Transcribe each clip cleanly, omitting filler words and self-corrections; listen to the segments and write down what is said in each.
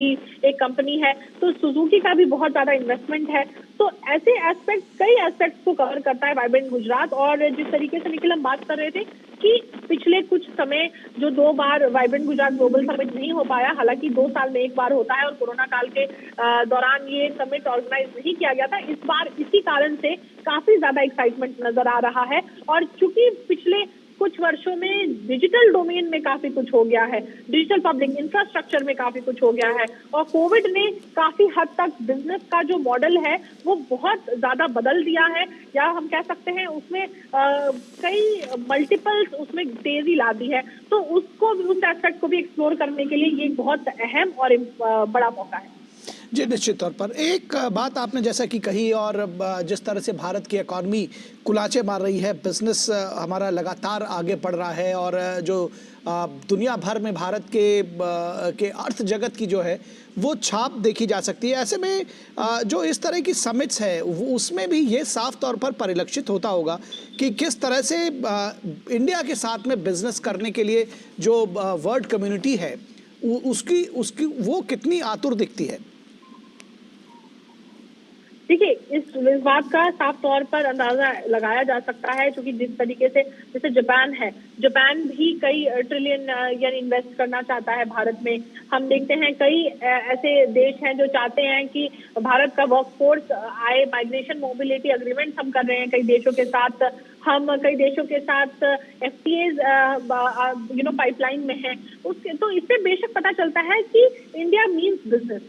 की एक कंपनी है, तो सुजुकी का भी बहुत ज्यादा इन्वेस्टमेंट है। तो ऐसे एस्पेक्ट, कई एस्पेक्ट्स को कवर करता है वाइब्रेंट गुजरात। और जिस तरीके से निखिल हम बात कर रहे थे कि पिछले कुछ समय जो 2 बार वाइब्रेंट गुजरात ग्लोबल समिट नहीं हो पाया, हालांकि 2 साल में 1 बार होता है और कोरोना काल के दौरान ये समिट ऑर्गेनाइज नहीं किया गया था। इस बार इसी कारण से काफी ज्यादा एक्साइटमेंट नजर आ रहा है। और चूंकि पिछले कुछ वर्षों में डिजिटल डोमेन में काफी कुछ हो गया है, डिजिटल पब्लिक इंफ्रास्ट्रक्चर में काफी कुछ हो गया है, और कोविड ने काफी हद तक बिजनेस का जो मॉडल है वो बहुत ज्यादा बदल दिया है, या हम कह सकते हैं उसमें कई मल्टीपल्स उसमें तेजी ला दी है। तो उसको, उस एस्पेक्ट को भी एक्सप्लोर करने के लिए ये बहुत अहम और बड़ा मौका है। जी, निश्चित तौर पर एक बात आपने जैसा कि कही, और जिस तरह से भारत की इकॉनमी कुलाचे मार रही है, बिजनेस हमारा लगातार आगे बढ़ रहा है, और जो दुनिया भर में भारत के अर्थ जगत की जो है वो छाप देखी जा सकती है। ऐसे में जो इस तरह की समिट्स है वो उसमें भी ये साफ तौर पर परिलक्षित होता होगा कि किस तरह से इंडिया के साथ में बिजनेस करने के लिए जो वर्ल्ड कम्युनिटी है उसकी उसकी वो कितनी आतुर दिखती है। देखिए, इस बात का साफ तौर पर अंदाजा लगाया जा सकता है, क्योंकि जिस तरीके से जैसे जापान है, जापान भी कई ट्रिलियन yen इन्वेस्ट करना चाहता है भारत में। हम देखते हैं कई ऐसे देश हैं जो चाहते हैं कि भारत का वर्कफोर्स आए। माइग्रेशन मोबिलिटी एग्रीमेंट हम कर रहे हैं कई देशों के साथ, हम कई देशों के साथ FTAs पाइपलाइन में है। उसके तो इससे बेशक पता चलता है कि इंडिया मीन्स बिजनेस,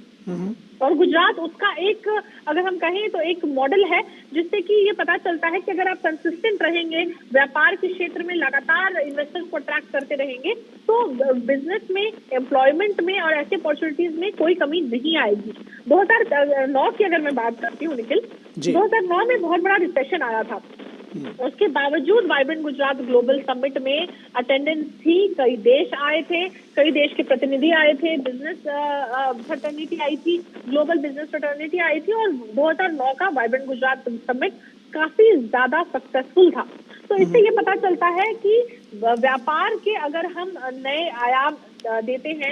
और गुजरात उसका एक, अगर हम कहें तो एक मॉडल है, जिससे कि ये पता चलता है कि अगर आप कंसिस्टेंट रहेंगे, व्यापार के क्षेत्र में लगातार इन्वेस्टर्स को अट्रैक्ट करते रहेंगे, तो बिजनेस में, एम्प्लॉयमेंट में और ऐसे अपॉर्चुनिटीज में कोई कमी नहीं आएगी। 2009 की अगर मैं बात करती हूँ निखिल, 2009 में बहुत बड़ा रिसेशन आया था। उसके बावजूद वाइब्रेंट गुजरात ग्लोबल समिट में अटेंडेंस थी, कई देश आए थे, कई देश के प्रतिनिधि आए थे, बिजनेस फ्रेटर्निटी आई थी, ग्लोबल बिजनेस फ्रेटर्निटी आई थी, और 2009 का वाइब्रेंट गुजरात समिट काफी ज्यादा सक्सेसफुल था। तो इससे ये पता चलता है कि व्यापार के अगर हम नए आयाम देते हैं,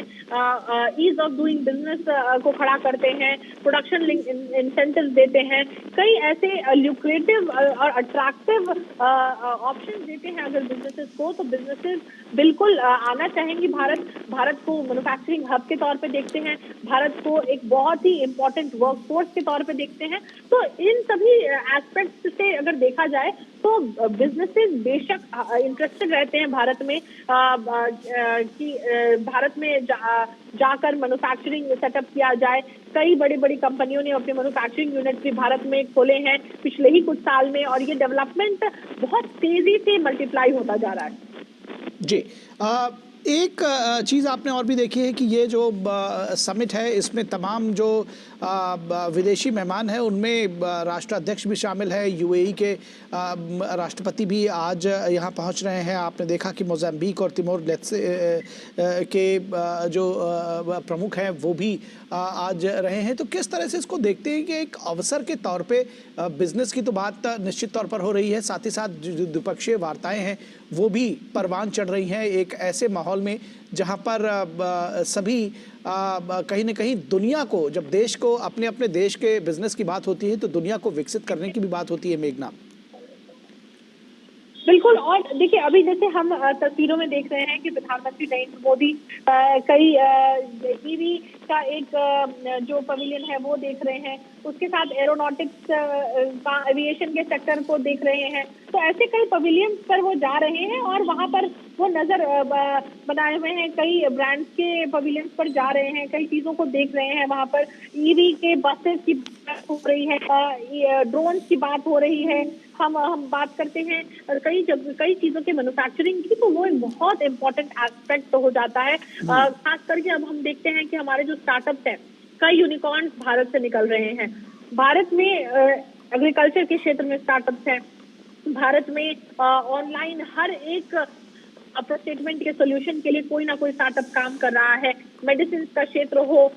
ईज ऑफ डूइंग बिजनेस को खड़ा करते हैं, प्रोडक्शन लिंक इंसेंटिव देते हैं, कई ऐसे ल्यूक्रेटिव और अट्रैक्टिव ऑप्शन देते हैं अगर बिजनेसेस को, तो बिजनेसेस बिल्कुल आना चाहेंगी भारत को मैन्युफैक्चरिंग हब के तौर पे देखते हैं, भारत को एक बहुत ही इंपॉर्टेंट वर्कफोर्स के तौर पे देखते हैं। तो इन सभी एस्पेक्ट्स से अगर देखा जाए तो बिजनेसेस बेशक इंटरेस्टेड रहते हैं भारत में, कि भारत में जाकर मैन्युफैक्चरिंग सेटअप किया जाए। कई बड़ी बड़ी कंपनियों ने अपने मैन्युफैक्चरिंग यूनिट भी भारत में खोले हैं पिछले ही कुछ साल में, और ये डेवलपमेंट बहुत तेजी से मल्टीप्लाई होता जा रहा है। जी, एक चीज़ आपने और भी देखी है कि ये जो समिट है इसमें तमाम जो विदेशी मेहमान हैं उनमें राष्ट्राध्यक्ष भी शामिल है, UAE के राष्ट्रपति भी आज यहाँ पहुँच रहे हैं। आपने देखा कि मोज़ाम्बिक और तिमोर लेस्ते के जो प्रमुख हैं वो भी आज रहे हैं। तो किस तरह से इसको देखते हैं कि एक अवसर के तौर पे बिजनेस की तो बात निश्चित तौर पर हो रही है, साथ ही साथ जो द्विपक्षीय वार्ताएं हैं वो भी परवान चढ़ रही हैं एक ऐसे माहौल में जहां पर सभी कहीं ना कहीं दुनिया को, जब देश को अपने अपने देश के बिजनेस की बात होती है तो दुनिया को विकसित करने की भी बात होती है। मेघना, बिल्कुल। और देखिए, अभी जैसे हम तस्वीरों में देख रहे हैं कि प्रधानमंत्री नरेंद्र मोदी कई ईवी का एक जो पवेलियन है वो देख रहे हैं, उसके साथ एरोनॉटिक्स का, एविएशन के सेक्टर को देख रहे हैं। तो ऐसे कई पवेलियंस पर वो जा रहे हैं और वहां पर वो नजर बनाए हुए हैं, कई ब्रांड्स के पवेलियंस पर जा रहे हैं, कई चीजों को देख रहे हैं। वहां पर ईवी के बसेस की बात हो रही है, ड्रोन की बात हो रही है, हम बात करते हैं कई चीजों के मैन्युफैक्चरिंग की, तो वो एक बहुत इंपॉर्टेंट एस्पेक्ट हो जाता है। खास करके अब हम देखते हैं कि हमारे जो स्टार्टअप्स हैं, कई यूनिकॉर्न्स भारत से निकल रहे हैं। भारत में एग्रीकल्चर के क्षेत्र में स्टार्टअप्स हैं, भारत में ऑनलाइन हर एक स्टेटमेंट के सोल्यूशन के लिए कोई ना कोई स्टार्टअप काम कर रहा है। मेडिसिन का क्षेत्र हो,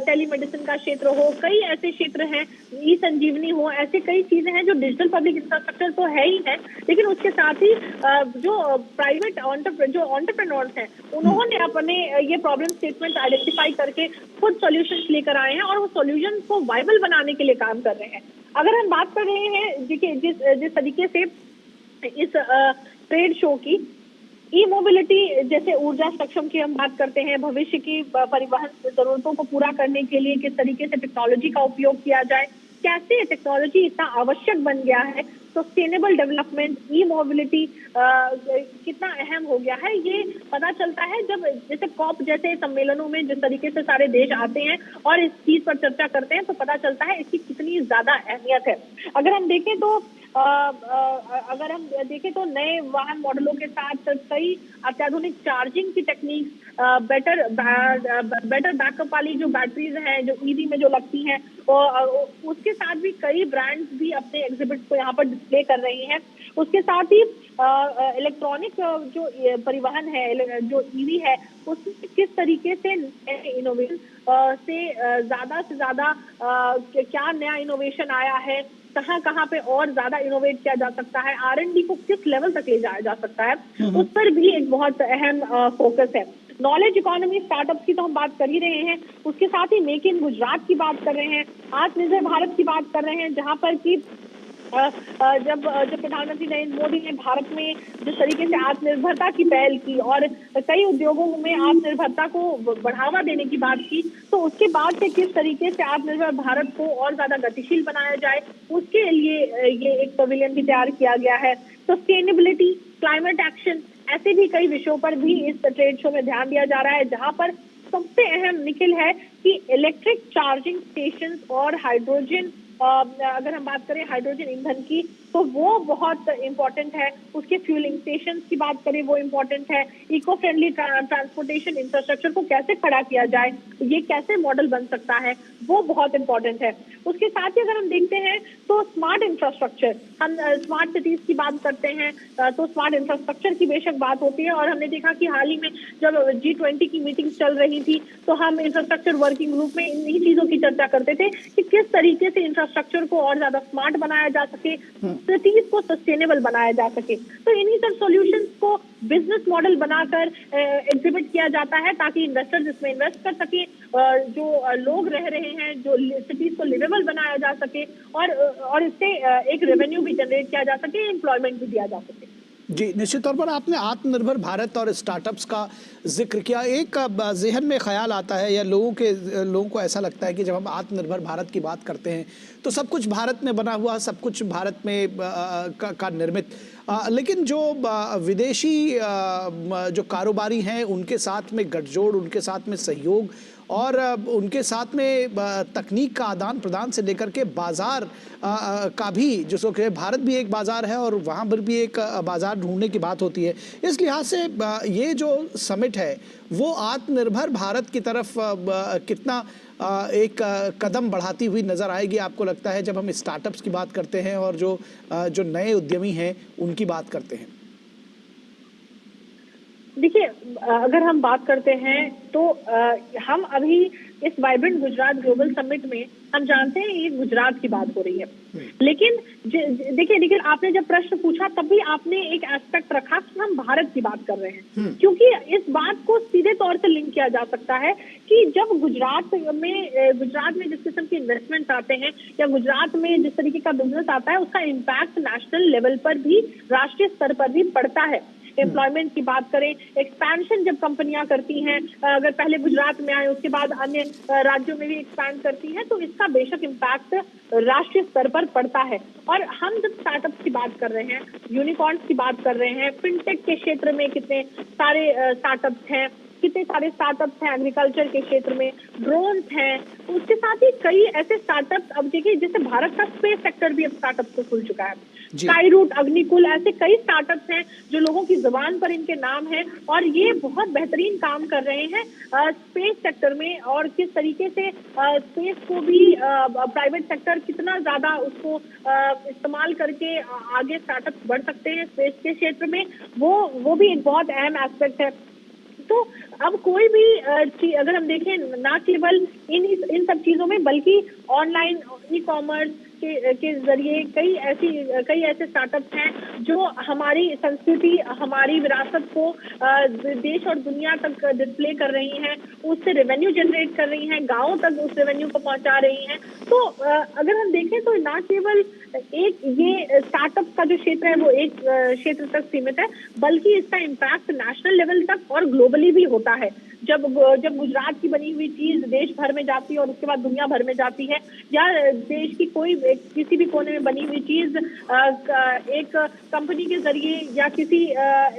टेलीमेडिसिन का क्षेत्र हो, कई ऐसे क्षेत्र हैं, ई संजीवनी हो, ऐसे कई चीजें हैं जो डिजिटल पब्लिक इंफ्रास्ट्रक्चर तो है ही है, लेकिन उसके साथ ही जो प्राइवेट जो एंटरप्रेन्योर्स हैं उन्होंने अपने ये प्रॉब्लम स्टेटमेंट आइडेंटिफाई करके खुद सॉल्यूशंस लेकर आए हैं और वो सॉल्यूशंस को वाइबल बनाने के लिए काम कर रहे हैं। अगर हम बात कर रहे हैं जिस तरीके से इस ट्रेड शो की ई मोबिलिटी जैसे ऊर्जा सक्षम की हम बात करते हैं, भविष्य की परिवहन जरूरतों को पूरा करने के लिए किस तरीके से टेक्नोलॉजी का उपयोग किया जाए, कैसे टेक्नोलॉजी इतना आवश्यक बन गया है, सस्टेनेबल डेवलपमेंट, ई मोबिलिटी कितना अहम हो गया है, ये पता चलता है जब जैसे कॉप जैसे सम्मेलनों में जिस तरीके से सारे देश आते हैं और इस चीज पर चर्चा करते हैं तो पता चलता है इसकी कितनी ज्यादा अहमियत है। अगर हम देखें तो नए वाहन मॉडलों के साथ कई अत्याधुनिक चार्जिंग की टेक्निक, बेटर बैकअप वाली जो बैटरीज हैं जो ईवी में जो लगती हैं, और उसके साथ भी कई ब्रांड्स भी अपने एग्जिबिट को यहाँ पर डिस्प्ले कर रही हैं। उसके साथ ही इलेक्ट्रॉनिक जो परिवहन है, जो ईवी है, उसमें किस तरीके से इनोवेशन से ज्यादा क्या नया इनोवेशन आया है, कहाँ पे और ज्यादा इनोवेट किया जा सकता है, R&D को किस लेवल तक ले जाया जा सकता है, उस पर भी एक बहुत अहम फोकस है। नॉलेज इकोनॉमी स्टार्टअप्स की तो हम बात कर ही रहे हैं, उसके साथ ही मेक इन गुजरात की बात कर रहे हैं, आत्मनिर्भर भारत की बात कर रहे हैं, जहां पर कि जब प्रधानमंत्री नरेंद्र मोदी ने भारत में जिस तरीके से आत्मनिर्भरता की पहल की और कई उद्योगों में आत्मनिर्भरता को बढ़ावा देने की बात की, तो उसके बाद से किस तरीके से आत्मनिर्भर भारत को और ज्यादा गतिशील बनाया जाए, उसके लिए ये एक पवेलियन भी तैयार किया गया है। सस्टेनेबिलिटी, क्लाइमेट एक्शन, ऐसे भी कई विषयों पर भी इस ट्रेड शो में ध्यान दिया जा रहा है, जहां पर सबसे अहम निखिल है कि इलेक्ट्रिक चार्जिंग स्टेशन और हाइड्रोजन, अगर हम बात करें हाइड्रोजन ईंधन की तो वो बहुत इंपॉर्टेंट है, उसके फ्यूलिंग स्टेशन की बात करें वो इंपॉर्टेंट है, इको फ्रेंडली ट्रांसपोर्टेशन इंफ्रास्ट्रक्चर को कैसे खड़ा किया जाए, ये कैसे मॉडल बन सकता है, वो बहुत इंपॉर्टेंट है। उसके साथ ही अगर हम देखते हैं तो स्मार्ट इंफ्रास्ट्रक्चर, हम स्मार्ट सिटीज की बात करते हैं तो स्मार्ट इंफ्रास्ट्रक्चर की बेशक बात होती है, और हमने देखा कि हाल ही में जब G20 की मीटिंग चल रही थी तो हम इंफ्रास्ट्रक्चर वर्किंग ग्रुप में इन्हीं चीजों की चर्चा करते थे कि किस तरीके से इंफ्रास्ट्रक्चर को और ज्यादा स्मार्ट बनाया जा सके, सिटीज को सस्टेनेबल बनाया जा सके। तो इन्हीं सब सॉल्यूशंस को बिजनेस मॉडल बनाकर एग्जिबिट किया जाता है ताकि इन्वेस्टर्स इसमें इन्वेस्ट कर सके, जो लोग रह रहे हैं, जो सिटीज को लिवेबल बनाया जा सके और इससे एक रेवेन्यू भी जनरेट किया जा सके, एम्प्लॉयमेंट भी दिया जा सके। जी, निश्चित तौर पर आपने आत्मनिर्भर भारत और स्टार्टअप्स का जिक्र किया। एक जहन में ख्याल आता है या लोगों को ऐसा लगता है कि जब हम आत्मनिर्भर भारत की बात करते हैं तो सब कुछ भारत में बना हुआ, सब कुछ भारत में का निर्मित, लेकिन जो विदेशी जो कारोबारी हैं उनके साथ में गठजोड़, उनके साथ में सहयोग और उनके साथ में तकनीक का आदान प्रदान से लेकर के बाजार का भी, जिसको कहे भारत भी एक बाजार है और वहाँ पर भी एक बाजार ढूंढने की बात होती है। इस लिहाज से ये जो समिट है वो आत्मनिर्भर भारत की तरफ कितना एक कदम बढ़ाती हुई नज़र आएगी, आपको लगता है, जब हम स्टार्टअप्स की बात करते हैं और जो नए उद्यमी हैं उनकी बात करते हैं? देखिए, अगर हम बात करते हैं तो हम अभी इस वाइब्रेंट गुजरात ग्लोबल समिट में हम जानते हैं ये गुजरात की बात हो रही है, लेकिन देखिए आपने जब प्रश्न पूछा तब भी आपने एक एस्पेक्ट रखा कि हम भारत की बात कर रहे हैं, क्योंकि इस बात को सीधे तौर से लिंक किया जा सकता है कि जब गुजरात में जिस किस्म के इन्वेस्टमेंट आते हैं या गुजरात में जिस तरीके का बिजनेस आता है उसका इम्पैक्ट नेशनल लेवल पर भी, राष्ट्रीय स्तर पर भी पड़ता है। एम्प्लॉयमेंट की बात करें, एक्सपेंशन जब कंपनियां करती हैं, अगर पहले गुजरात में आए उसके बाद अन्य राज्यों में भी एक्सपैंड करती हैं, तो इसका बेशक इम्पैक्ट राष्ट्रीय स्तर पर पड़ता है। और हम जब स्टार्टअप्स की बात कर रहे हैं, यूनिकॉर्न्स की बात कर रहे हैं, फिनटेक के क्षेत्र में कितने सारे स्टार्टअप्स हैं, कितने सारे स्टार्टअप्स हैं, एग्रीकल्चर के क्षेत्र में ड्रोन्स हैं, उसके साथ ही कई ऐसे स्टार्टअप्स, अब देखिए जैसे भारत का स्पेस सेक्टर भी अब स्टार्टअप्स को खुल चुका है, स्काईरूट, अग्निकुल, ऐसे कई स्टार्टअप्स हैं जो लोगों की जुबान पर इनके नाम है और ये बहुत बेहतरीन काम कर रहे हैं स्पेस सेक्टर में, और किस तरीके से स्पेस को भी प्राइवेट सेक्टर कितना ज्यादा उसको इस्तेमाल करके आगे स्टार्टअप्स बढ़ सकते हैं स्पेस के क्षेत्र में, वो भी एक बहुत अहम एस्पेक्ट है। तो अब कोई भी अगर हम देखें, ना केवल इन सब चीजों में, बल्कि ऑनलाइन ई कॉमर्स के जरिए कई ऐसे स्टार्टअप्स हैं जो हमारी संस्कृति, हमारी विरासत को देश और दुनिया तक डिस्प्ले कर रही हैं, उससे रेवेन्यू जनरेट कर रही हैं, गांवों तक उस रेवेन्यू को पहुंचा रही हैं। तो अगर हम देखें तो ना केवल एक ये स्टार्टअप का जो क्षेत्र है वो एक क्षेत्र तक सीमित है, बल्कि इसका इम्पैक्ट नेशनल लेवल तक और ग्लोबली भी होता है। जब गुजरात की बनी हुई चीज देश भर में जाती है और उसके बाद दुनिया भर में जाती है, या देश की किसी भी कोने में बनी हुई चीज एक कंपनी के जरिए या किसी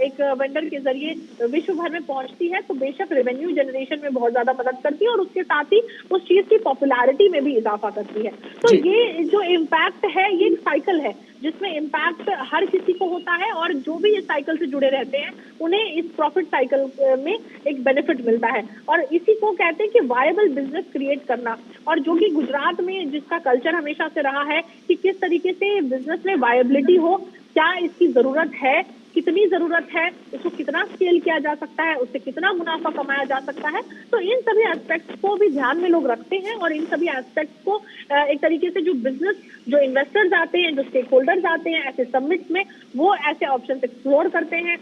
एक वेंडर के जरिए विश्व भर में पहुंचती है, तो बेशक रेवेन्यू जनरेशन में बहुत ज्यादा मदद करती है और उसके साथ ही उस चीज की पॉपुलैरिटी में भी इजाफा करती है। तो ये जो इम्पैक्ट है, ये एक साइकिल है जिसमें इम्पैक्ट हर किसी को होता है, और जो भी इस साइकिल से जुड़े रहते हैं उन्हें इस प्रॉफिट साइकिल में एक बेनिफिट मिलता है। और इसी को कहते हैं कि वायबल बिजनेस क्रिएट करना, और जो कि गुजरात में जिसका कल्चर हमेशा से रहा है कि किस तरीके से बिजनेस में वायबिलिटी हो, क्या इसकी जरूरत है, कितनी जरूरत है, इसको कितना स्केल किया जा सकता है, उससे कितना मुनाफा कमाया जा सकता है। तो इन सभी एस्पेक्ट्स को भी ध्यान में लोग रखते हैं, और इन सभी एस्पेक्ट्स को एक तरीके से जो बिजनेस, जो इन्वेस्टर्स आते हैं, जो स्टेक होल्डर्स आते हैं ऐसे समिट्स में, वो ऐसे ऑप्शन एक्सप्लोर करते हैं,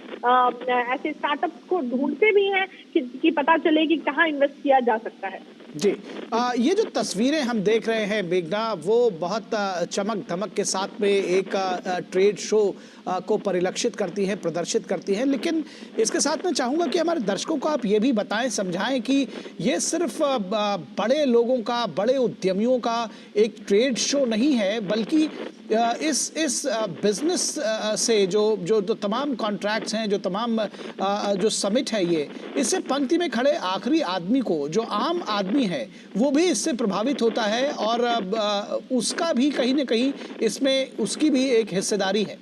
ऐसे स्टार्टअप्स को ढूंढते भी हैं कि पता चले कि कहाँ इन्वेस्ट किया जा सकता है। जी, ये जो तस्वीरें हम देख रहे हैं मेघना, वो बहुत चमक धमक के साथ में एक ट्रेड शो को परिलक्षित करती है, प्रदर्शित करती है। लेकिन इसके साथ मैं चाहूँगा कि हमारे दर्शकों को आप ये भी बताएं, समझाएं कि ये सिर्फ बड़े लोगों का, बड़े उद्यमियों का एक ट्रेड शो नहीं है, बल्कि इस बिजनेस से जो तमाम कॉन्ट्रैक्ट्स हैं, जो तमाम जो समिट है, ये इससे पंक्ति में खड़े आखिरी आदमी को, जो आम आदमी है, वो भी इससे प्रभावित होता है, और उसका भी कहीं ना कहीं इसमें उसकी भी एक हिस्सेदारी है।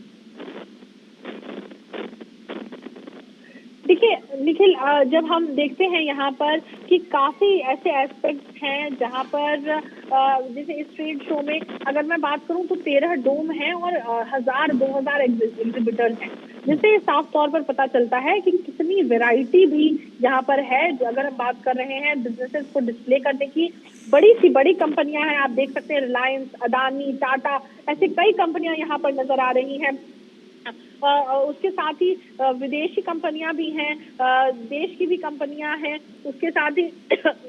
देखिए निखिल, जब हम देखते हैं यहाँ पर कि काफी ऐसे एस्पेक्ट्स हैं जहाँ पर जैसे इस ट्रेड शो में अगर मैं बात करूँ तो 13 डोम हैं और 1000-2000 एग्जिबिटर्स हैं, जिससे साफ तौर पर पता चलता है कि कितनी वैरायटी भी यहाँ पर है। जो अगर हम बात कर रहे हैं बिजनेसेस को डिस्प्ले करने की, बड़ी सी बड़ी कंपनियां हैं, आप देख सकते हैं रिलायंस, अदानी, टाटा, ऐसे कई कंपनियां यहाँ पर नजर आ रही हैं। उसके साथ ही विदेशी कंपनियां भी हैं, देश की भी कंपनियां हैं। उसके साथ ही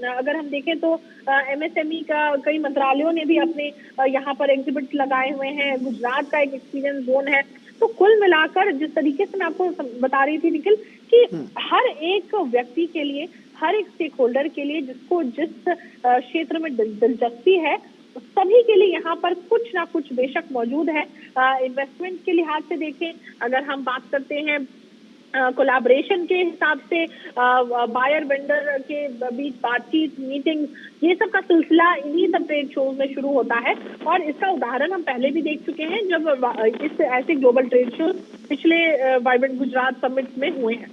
अगर हम देखें तो एमएसएमई का कई मंत्रालयों ने भी अपने यहाँ पर एग्जिबिट लगाए हुए हैं। गुजरात का एक एक्सपीरियंस जोन है। तो कुल मिलाकर जिस तरीके से मैं आपको बता रही थी निखिल कि हर एक व्यक्ति के लिए, हर एक स्टेक होल्डर के लिए जिसको जिस क्षेत्र में दिलचस्पी है, सभी के लिए यहाँ पर कुछ ना कुछ बेशक मौजूद है। इन्वेस्टमेंट के लिहाज से देखें, अगर हम बात करते हैं कोलैबोरेशन के हिसाब से, बायर वेंडर के बीच बातचीत, मीटिंग, ये सब का सिलसिला इन्हीं सब ट्रेड शोज में शुरू होता है। और इसका उदाहरण हम पहले भी देख चुके हैं जब इस ऐसे ग्लोबल ट्रेड शो पिछले वाइब्रेंट गुजरात समिट में हुए हैं।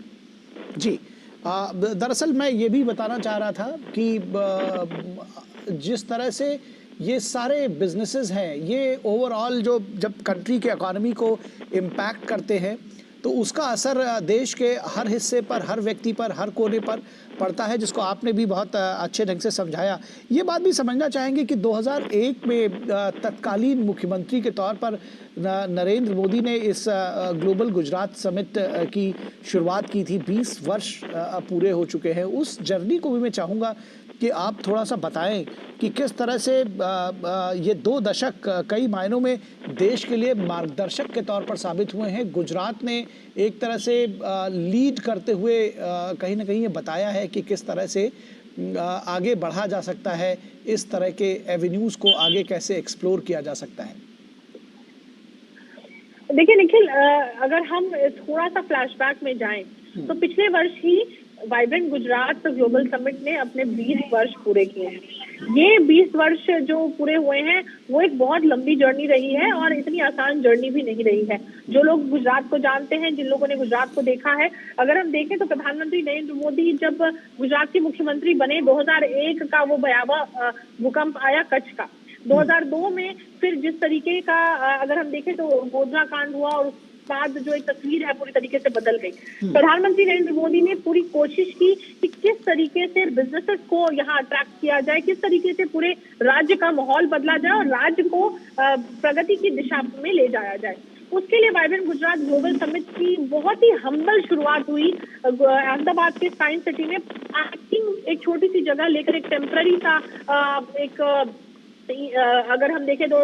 जी, दरअसल मैं ये भी बताना चाह रहा था कि जिस तरह से ये सारे बिजनेसेस हैं, ये ओवरऑल जब कंट्री के इकॉनमी को इम्पैक्ट करते हैं, तो उसका असर देश के हर हिस्से पर, हर व्यक्ति पर, हर कोने पर पड़ता है, जिसको आपने भी बहुत अच्छे ढंग से समझाया। ये बात भी समझना चाहेंगे कि 2001 में तत्कालीन मुख्यमंत्री के तौर पर नरेंद्र मोदी ने इस ग्लोबल गुजरात समिट की शुरुआत की थी। 20 वर्ष पूरे हो चुके हैं। उस जर्नी को भी मैं चाहूँगा कि आप थोड़ा सा बताएं कि किस तरह से ये 2 दशक कई मायनों में देश के लिए मार्गदर्शक के तौर पर साबित हुए हैं। गुजरात ने एक तरह से लीड करते हुए कहीं ना कहीं ये बताया है कि किस तरह से आगे बढ़ा जा सकता है, इस तरह के एवेन्यूज़ को आगे कैसे एक्सप्लोर किया जा सकता है। देखिए निखिल, अगर हम थोड़ा सा फ्लैशबैक में जाएं तो पिछले वर्ष ही वाइब्रेंट गुजरात ग्लोबल समिट ने अपने 20 वर्ष पूरे किए हैं। ये 20 वर्ष जो पूरे हुए हैं वो एक बहुत लंबी जर्नी रही है और इतनी आसान जर्नी भी नहीं रही है। जो लोग गुजरात को जानते हैं, जिन लोगों ने गुजरात को देखा है, अगर हम देखें तो प्रधानमंत्री नरेंद्र मोदी जब गुजरात के मुख्यमंत्री बने, 2001 का वो भयावह भूकंप आया कच्छ का, 2002 में फिर जिस तरीके का अगर हम देखें तो गोधरा कांड हुआ और बाद जो एक तस्वीर है पूरी तरीके से बदल गई। प्रधानमंत्री नरेंद्र मोदी ने पूरी कोशिश की कि किस तरीके से बिजनेसेस को यहाँ अट्रैक्ट किया जाए, किस तरीके से पूरे राज्य का माहौल बदला जाए और राज्य को प्रगति की दिशा में ले जाया जाए। उसके लिए वाइब्रेंट गुजरात ग्लोबल समिट की बहुत ही हम्बल शुरुआत हुई अहमदाबाद के साइंस सिटी में। एक छोटी सी जगह लेकर एक टेम्पररी सा एक अगर हम देखें तो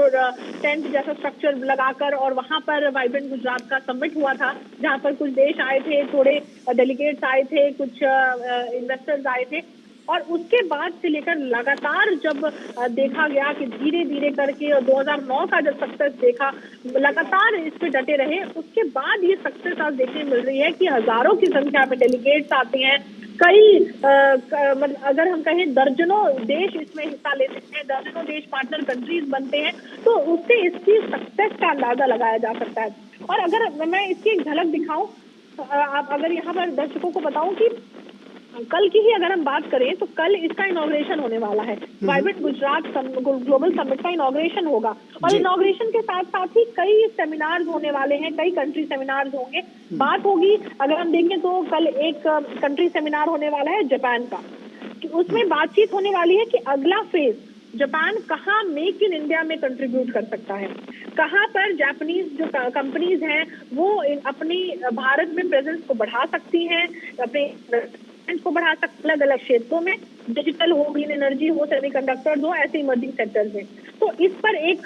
टेंट जैसा स्ट्रक्चर लगाकर, और वहां पर वाइब्रेंट गुजरात का समिट हुआ था, जहां पर कुछ देश आए थे, थोड़े डेलीगेट्स आए थे, कुछ इन्वेस्टर्स आए थे। और उसके बाद से लेकर लगातार जब देखा गया कि धीरे धीरे करके 2009 का जब सक्सेस देखा, लगातार इस पे डटे रहे, उसके बाद ये सक्सेस आज देखने मिल रही है कि हजारों की संख्या में डेलीगेट्स आते हैं। कई मतलब अगर हम कहें दर्जनों देश इसमें हिस्सा लेते हैं, दर्जनों देश पार्टनर कंट्रीज बनते हैं, तो उससे इसकी सक्सेस का अंदाजा लगाया जा सकता है। और अगर मैं इसकी एक झलक दिखाऊं, अगर यहाँ पर दर्शकों को बताऊं कि कल की ही अगर हम बात करें तो कल इसका इनॉग्रेशन होने वाला है। वाइब्रेंट गुजरात ग्लोबल समिट का इनॉग्रेशन होगा, और इनॉग्रेशन के साथ साथ ही कई सेमिनार्स होने वाले हैं, कई कंट्री सेमिनार्स होंगे। बात होगी, अगर हम देखें तो कल एक कंट्री सेमिनार होने वाला है जापान का, उसमें बातचीत होने वाली है कि अगला फेज जापान कहाँ मेक इन इंडिया में कंट्रीब्यूट कर सकता है, कहाँ पर जापानीज जो कंपनीज हैं वो अपनी भारत में प्रेजेंस को बढ़ा सकती हैं, अपने को बढ़ा सकते अलग अलग क्षेत्रों में, डिजिटल हो, ग्रीन एनर्जी हो, सेमीकंडक्टर्स हो, ऐसे इमर्जिंग सेक्टर्स में। तो इस पर एक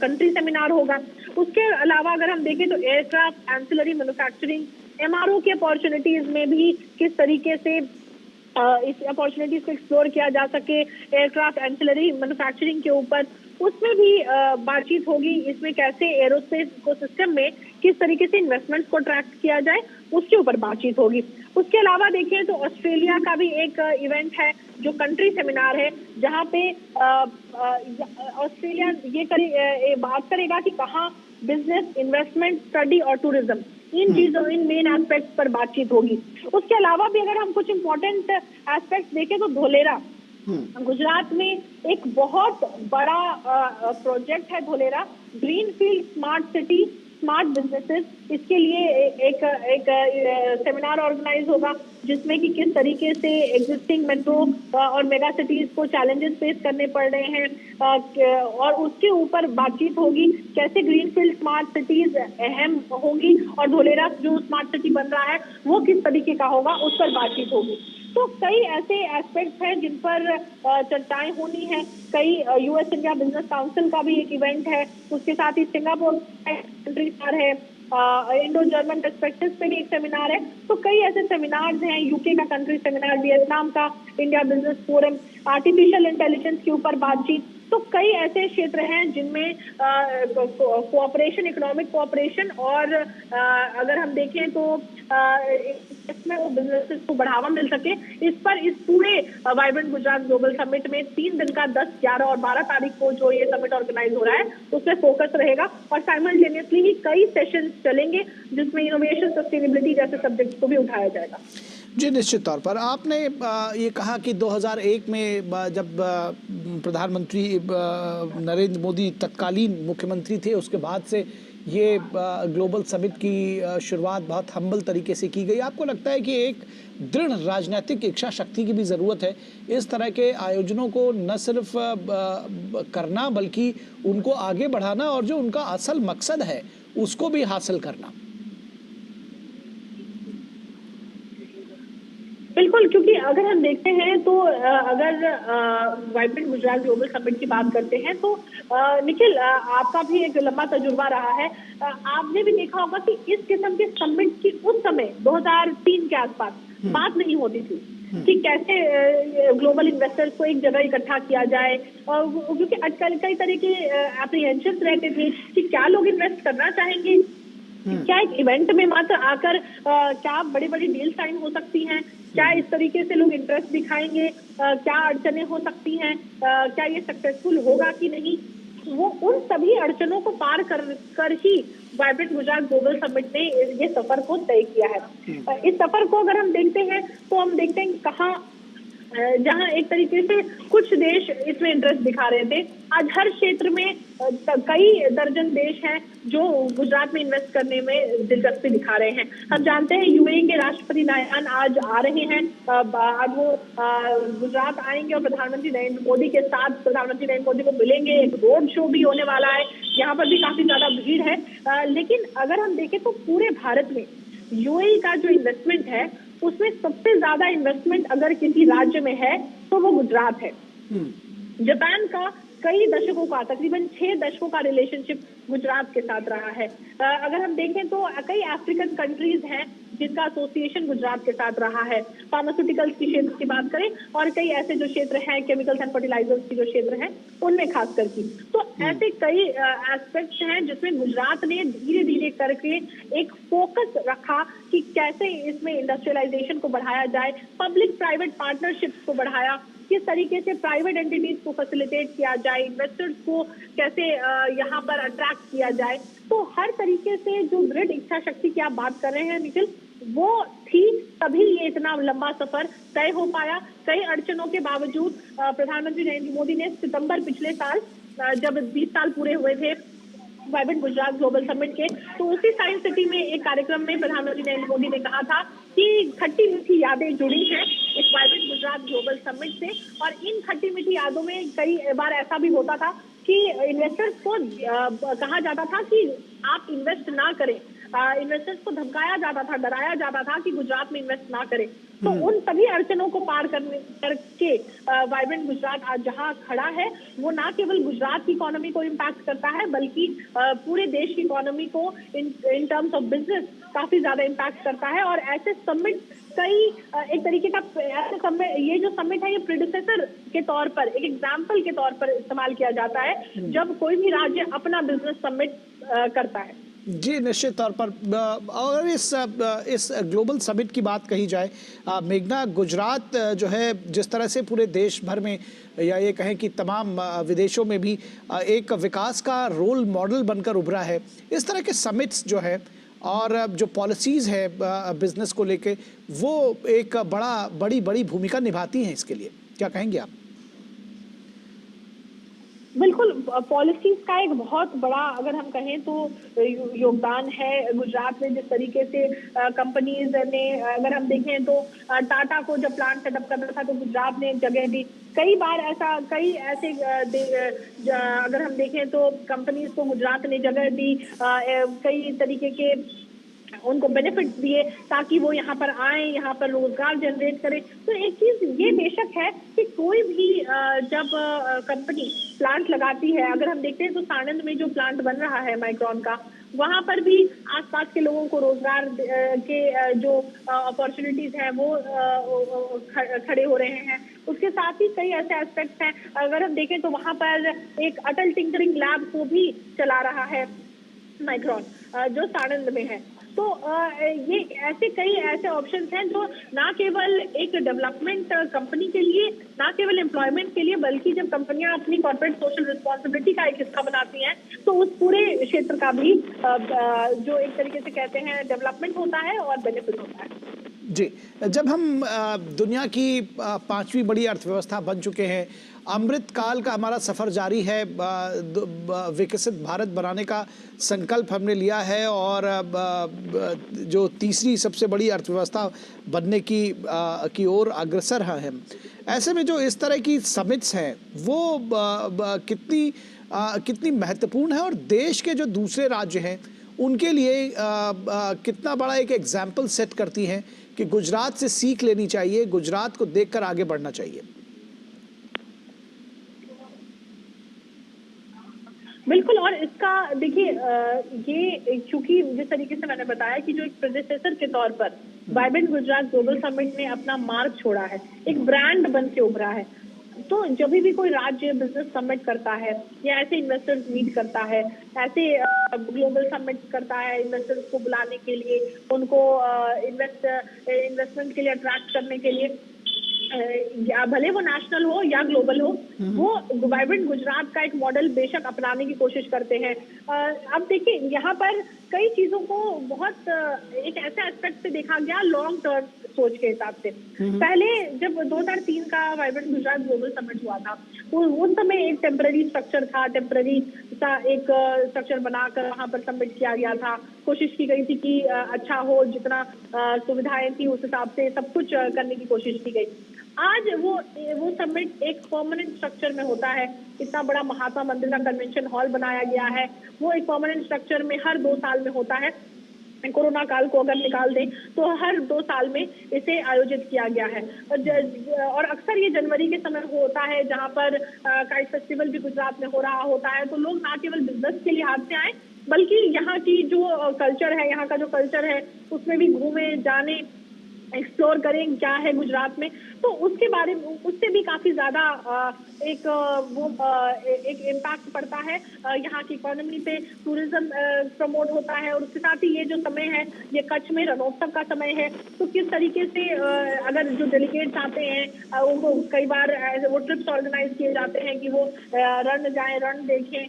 कंट्री सेमिनार होगा। उसके अलावा अगर हम देखें तो एयरक्राफ्ट, एंसिलरी मैन्युफैक्चरिंग, एमआरओ की अपॉर्चुनिटीज में भी किस तरीके से इस अपॉर्चुनिटीज को एक्सप्लोर किया जा सके, एयरक्राफ्ट एंसिलरी मैन्युफैक्चरिंग के ऊपर, उसमें भी बातचीत होगी। इसमें कैसे एरोस्पेस इकोसिस्टम में किस तरीके से इन्वेस्टमेंट्स को अट्रैक्ट किया जाए, उसके ऊपर बातचीत होगी। उसके अलावा देखें तो ऑस्ट्रेलिया का भी एक इवेंट है जो कंट्री सेमिनार है, जहां पे ऑस्ट्रेलिया ये बात करेगा कि कहाँ बिजनेस, इन्वेस्टमेंट, स्टडी और टूरिज्म, इन चीजों, इन मेन एस्पेक्ट्स पर बातचीत होगी। उसके अलावा भी अगर हम कुछ इंपॉर्टेंट एस्पेक्ट्स देखें तो धोलेरा गुजरात में एक बहुत बड़ा प्रोजेक्ट है। Dholera greenfield smart city, smart businesses, इसके लिए एक सेमिनार ऑर्गेनाइज होगा, जिसमें कि किस तरीके से एग्जिस्टिंग मेट्रो और मेगा सिटीज को चैलेंजेस फेस करने पड़ रहे हैं, और उसके ऊपर बातचीत होगी कैसे ग्रीनफील्ड स्मार्ट सिटीज अहम होगी, और धोलेरा जो स्मार्ट सिटी बन रहा है वो किस तरीके का होगा, उस पर बातचीत होगी। तो कई ऐसे एस्पेक्ट्स हैं जिन पर चर्चाएं होनी है। कई यूएस इंडिया बिजनेस काउंसिल का भी एक इवेंट है, उसके साथ ही सिंगापुर कंट्री है, इंडो जर्मन पर्सपेक्टिव्स पे भी एक सेमिनार है। तो कई ऐसे सेमिनार्स हैं, यूके का कंट्री सेमिनार, वियतनाम का India business forum, artificial intelligence के ऊपर बातचीत। तो कई ऐसे क्षेत्र हैं जिनमें कोऑपरेशन, इकोनॉमिक कोऑपरेशन, और अगर हम देखें तो इसमें वो बिजनेसेस को बढ़ावा मिल सके, इस पर इस पूरे वाइब्रेंट गुजरात ग्लोबल समिट में 3 दिन का 10, 11 और 12 तारीख को जो ये समिट ऑर्गेनाइज हो रहा है उसमें फोकस रहेगा, और साइमल्टेनियसली ही कई सेशंस चलेंगे जिसमें इनोवेशन, सस्टेनेबिलिटी जैसे सब्जेक्ट्स को भी उठाया जाएगा। जी, निश्चित तौर पर आपने ये कहा कि 2001 में जब प्रधानमंत्री नरेंद्र मोदी तत्कालीन मुख्यमंत्री थे, उसके बाद से ये ग्लोबल समिट की शुरुआत बहुत हम्बल तरीके से की गई। आपको लगता है कि एक दृढ़ राजनीतिक इच्छा शक्ति की भी ज़रूरत है इस तरह के आयोजनों को न सिर्फ करना बल्कि उनको आगे बढ़ाना और जो उनका असल मकसद है उसको भी हासिल करना? बिल्कुल, क्योंकि अगर हम देखते हैं तो अगर वाइब्रेंट गुजरात ग्लोबल समिट की बात करते हैं तो निखिल, आपका भी एक लंबा तजुर्बा रहा है। आपने भी देखा होगा कि इस किस्म के समिट की उस समय 2003 के आसपास बात नहीं होती थी कि कैसे ग्लोबल इन्वेस्टर्स को एक जगह इकट्ठा किया जाए, और क्योंकि आजकल कई तरह के एप्रीहेंशंस रहते थे कि क्या लोग इन्वेस्ट करना चाहेंगे, क्या एक इवेंट में मात्र आकर क्या बड़ी बड़ी डील साइन हो सकती हैं, क्या इस तरीके से लोग इंटरेस्ट दिखाएंगे, क्या अड़चनें हो सकती हैं, क्या ये सक्सेसफुल होगा कि नहीं। वो उन सभी अड़चनों को पार कर ही वाइब्रेंट गुजरात ग्लोबल समिट ने ये सफर को तय किया है। इस सफर को अगर हम देखते हैं तो हम देखते हैं कहाँ जहां एक तरीके से कुछ देश इसमें इंटरेस्ट दिखा रहे थे। आज हर क्षेत्र में कई दर्जन देश हैं जो गुजरात में इन्वेस्ट करने में दिलचस्पी दिखा रहे हैं। हम जानते हैं यूएई के राष्ट्रपति नायन आज आ रहे हैं, आज वो गुजरात आएंगे और प्रधानमंत्री नरेंद्र मोदी के साथ प्रधानमंत्री नरेंद्र मोदी को मिलेंगे। एक रोड शो भी होने वाला है, यहाँ पर भी काफी ज्यादा भीड़ है। लेकिन अगर हम देखें तो पूरे भारत में यूएई का जो इन्वेस्टमेंट है उसमें सबसे ज्यादा इन्वेस्टमेंट अगर किसी राज्य में है तो वो गुजरात है। जापान का कई दशकों का, तकरीबन 6 दशकों का रिलेशनशिप गुजरात के साथ रहा है। अगर हम देखें तो कई अफ्रीकन कंट्रीज हैं जिनका एसोसिएशन गुजरात के साथ रहा है। फार्मास्यूटिकल्स की क्षेत्र की बात करें और कई ऐसे जो क्षेत्र हैं, केमिकल्स एंड फर्टिलाइजर्स की जो क्षेत्र हैं उनमें खास करके, तो ऐसे कई एस्पेक्ट्स हैं जिसमें गुजरात ने धीरे धीरे करके एक फोकस रखा कि कैसे इसमें इंडस्ट्रियलाइजेशन को बढ़ाया जाए, पब्लिक प्राइवेट पार्टनरशिप्स को बढ़ाया, किस तरीके से प्राइवेट एंटिटीज को फैसिलिटेट किया जाए, इन्वेस्टर्स को कैसे यहाँ पर अट्रैक्ट किया जाए। तो हर तरीके से जो दृढ़ इच्छा शक्ति की आप बात कर रहे हैं निखिल, वो थी, तभी ये इतना लंबा सफर तय हो पाया। कई अड़चनों के बावजूद प्रधानमंत्री नरेंद्र मोदी ने सितंबर पिछले साल, जब 20 साल पूरे हुए थे वाइब्रेंट गुजरात ग्लोबल समिट के, तो उसी साइंस सिटी में एक कार्यक्रम में प्रधानमंत्री नरेंद्र मोदी ने कहा था कि खट्टी मीठी यादें जुड़ी हैं इस वाइब्रेंट गुजरात ग्लोबल समिट से। और इन खट्टी मीठी यादों में कई बार ऐसा भी होता था कि इन्वेस्टर्स को कहा जाता था कि आप इन्वेस्ट ना करें, इन्वेस्टर्स को धमकाया जाता था, डराया जाता था कि गुजरात में इन्वेस्ट ना करें। तो उन सभी अड़चनों को पार करके वाइब्रेंट गुजरात आज जहां खड़ा है, वो ना केवल गुजरात की इकोनॉमी को इम्पैक्ट करता है बल्कि पूरे देश की इकोनॉमी को इन टर्म्स ऑफ बिजनेस काफी ज्यादा इम्पैक्ट करता है। और ऐसे समिट कई एक तरीके का ऐसे समिट, ये जो समिट है ये प्रेडिसेसर के तौर पर, एक एग्जाम्पल के तौर पर इस्तेमाल किया जाता है जब कोई भी राज्य अपना बिजनेस समिट करता है। जी निश्चित तौर पर। और इस ग्लोबल समिट की बात कही जाए, मेघना, गुजरात जो है जिस तरह से पूरे देश भर में या ये कहें कि तमाम विदेशों में भी एक विकास का रोल मॉडल बनकर उभरा है, इस तरह के समिट्स जो है और जो पॉलिसीज़ है बिजनेस को लेके, वो एक बड़ी भूमिका निभाती हैं इसके लिए, क्या कहेंगे आप? बिल्कुल, पॉलिसीज का एक बहुत बड़ा अगर हम कहें तो योगदान है गुजरात में। जिस तरीके से कंपनीज ने, अगर हम देखें तो टाटा को जब प्लांट सेटअप करना था तो गुजरात ने एक जगह दी। कई बार ऐसा, कई ऐसे अगर हम देखें तो कंपनीज को गुजरात ने जगह दी, कई तरीके के उनको बेनिफिट्स दिए ताकि वो यहाँ पर आए, यहाँ पर रोजगार जनरेट करें। तो एक चीज ये बेशक है कि कोई भी जब कंपनी प्लांट लगाती है, अगर हम देखते हैं तो साणंद में जो प्लांट बन रहा है माइक्रॉन का, वहां पर भी आसपास के लोगों को रोजगार के जो अपॉर्चुनिटीज हैं वो खड़े हो रहे हैं। उसके साथ ही कई ऐसे एस्पेक्ट्स हैं, अगर हम देखें तो वहां पर एक अटल टिंकरिंग लैब को भी चला रहा है माइक्रॉन, जो साणंद में है। तो ये ऐसे कई ऐसे ऑप्शंस हैं जो ना केवल एक डेवलपमेंट कंपनी के लिए, ना केवल एम्प्लॉयमेंट के लिए, बल्कि जब कंपनियां अपनी कॉर्पोरेट सोशल रिस्पॉन्सिबिलिटी का एक हिस्सा बनाती हैं तो उस पूरे क्षेत्र का भी जो एक तरीके से कहते हैं डेवलपमेंट होता है और बेनिफिट होता है। जी, जब हम दुनिया की 5वीं बड़ी अर्थव्यवस्था बन चुके हैं, अमृत काल का हमारा सफ़र जारी है, विकसित भारत बनाने का संकल्प हमने लिया है और जो तीसरी सबसे बड़ी अर्थव्यवस्था बनने की ओर अग्रसर हैं हम। ऐसे में जो इस तरह की समिट्स हैं वो कितनी महत्वपूर्ण है और देश के जो दूसरे राज्य हैं उनके लिए कितना बड़ा एक एग्जाम्पल सेट करती हैं कि गुजरात से सीख लेनी चाहिए, गुजरात को देखकर आगे बढ़ना चाहिए। बिल्कुल, और इसका देखिए ये चूंकि जिस तरीके से मैंने बताया कि जो एक प्रेडिसेसर के तौर पर वाइब्रेंट गुजरात ग्लोबल समिट ने अपना मार्क छोड़ा है, एक ब्रांड बन के उभरा है, तो जब भी कोई राज्य बिजनेस समिट करता है या ऐसे इन्वेस्टर्स मीट करता है, ऐसे ग्लोबल समिट करता है इन्वेस्टर्स को बुलाने के लिए, उनको इन्वेस्टमेंट के लिए अट्रैक्ट करने के लिए, भले वो नेशनल हो या ग्लोबल हो, वो वाइब्रेंट गुजरात का एक मॉडल बेशक अपनाने की कोशिश करते हैं। अब देखिए यहाँ पर कई चीजों को बहुत एक ऐसे एस्पेक्ट से देखा गया लॉन्ग टर्म सोच के हिसाब से। पहले जब 2003 का वाइब्रेंट गुजरात ग्लोबल समिट हुआ था, उस समय एक टेम्पररी स्ट्रक्चर था, टेम्पररी सा एक स्ट्रक्चर बनाकर वहां पर सबमिट किया गया था। कोशिश की गई थी कि अच्छा हो, जितना सुविधाएं थी उस हिसाब से सब कुछ करने की कोशिश की गई। आज वो समिट एक परमानेंट स्ट्रक्चर में होता है। इतना बड़ा महात्मा मंदिर का कन्वेंशन हॉल बनाया गया है, वो एक परमानेंट स्ट्रक्चर में हर 2 साल में होता है। कोरोना काल को अगर निकाल दें तो हर 2 साल में इसे आयोजित किया गया है। और अक्सर ये जनवरी के समय होता है, जहां पर काइट फेस्टिवल भी गुजरात में हो रहा होता है। तो लोग ना केवल बिजनेस के लिहाज से आए, बल्कि यहाँ की जो कल्चर है, यहाँ का जो कल्चर है उसमें भी घूमे, जाने, एक्सप्लोर करें क्या है गुजरात में। तो उसके बारे में, उससे भी काफी ज्यादा एक इम्पैक्ट पड़ता है यहाँ की इकोनॉमी पे, टूरिज्म प्रमोट होता है। और उसके साथ ही ये जो समय है, ये कच्छ में रणोत्सव का समय है। तो किस तरीके से अगर जो डेलीगेट्स आते हैं उनको कई बार वो ट्रिप्स ऑर्गेनाइज किए जाते हैं कि वो रण जाएं, रण देखें,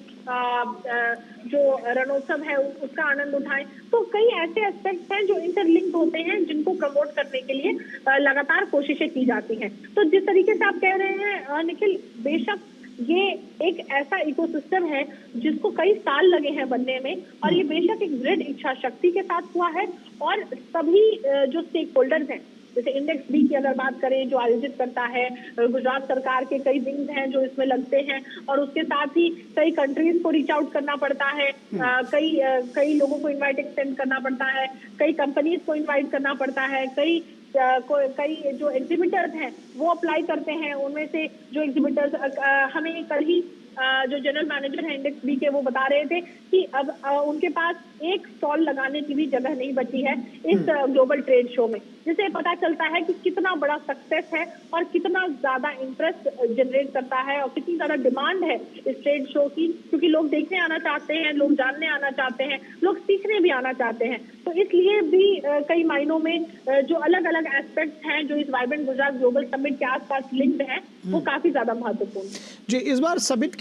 जो रणोत्सव है उसका आनंद उठाएं। तो कई ऐसे एस्पेक्ट्स हैं जो इंटरलिंक्ड होते हैं, जिनको प्रमोट करने के लिए लगातार कोशिशें की जाती हैं। तो जिस तरीके से आप कह रहे हैं निखिल, बेशक ये एक ऐसा इकोसिस्टम है जिसको कई साल लगे हैं बनने में, और ये बेशक एक दृढ़ इच्छा शक्ति के साथ हुआ है। और सभी जो स्टेक होल्डर्स हैं, जैसे इंडेक्स बी की अगर बात करें जो आयोजित करता है, गुजरात सरकार के कई विंग्स हैं जो इसमें लगते हैं, और उसके साथ ही कई कंट्रीज को रीच आउट करना पड़ता है, कई लोगों को इनवाइट एक्सटेंड करना पड़ता है, कई कंपनीज को इनवाइट करना पड़ता है, कई जो एग्जिबिटर्स हैं वो अप्लाई करते हैं। उनमें से जो एग्जिबिटर्स, हमें कल ही जो जनरल मैनेजर है इंडेक्स बी के, वो बता रहे थे कि अब उनके पास एक स्टॉल लगाने की भी जगह नहीं बची है इस ग्लोबल ट्रेड शो में, जिससे पता चलता है कि कितना बड़ा सक्सेस है और कितना ज्यादा इंटरेस्ट जनरेट करता है और कितनी ज्यादा डिमांड है इस ट्रेड शो की। क्योंकि लोग देखने आना चाहते हैं, लोग जानने आना चाहते हैं, लोग सीखने भी आना चाहते हैं। तो इसलिए भी कई मायनों में जो अलग अलग एस्पेक्ट्स हैं जो इस वाइब्रेंट गुजरात ग्लोबल समिट के आसपास लिंक्ड हैं, वो काफी ज्यादा महत्वपूर्ण है। जी, इस बार समिट